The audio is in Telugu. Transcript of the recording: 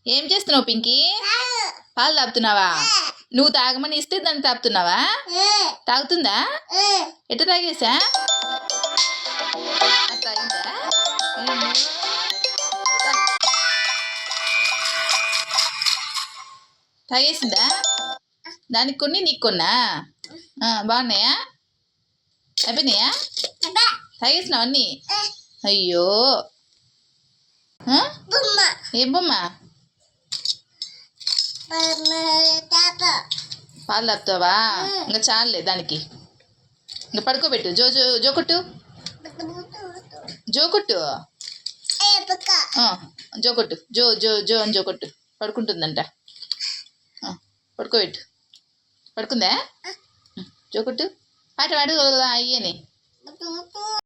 ఏం చేస్తున్నావు పింకీ? పాలు తాగుతున్నావా? నువ్వు తాగమని ఇస్తే దాన్ని తాగుతున్నావా? తాగుతుందా? ఎట్ట తాగేసా? తాగిందా? తాగేసిందా? దానికి కొన్ని నీకు కొన్నా? బాగున్నాయా? అయిపోయినాయా? తాగేసినావు అన్నీ? అయ్యో, ఏం బొమ్మ? పాలు తాపుతావా? ఇంకా చాలులే దానికి. ఇంకా పడుకోబెట్టు. జో జో జో కొట్టు, జో కొట్టు, జో కొట్టు, జో జో జో అని జో కొట్టు. పడుకుంటుందంట. పడుకోబెట్టు. పడుకుందా? జో కొట్టు. పాట పాడు అయ్యని.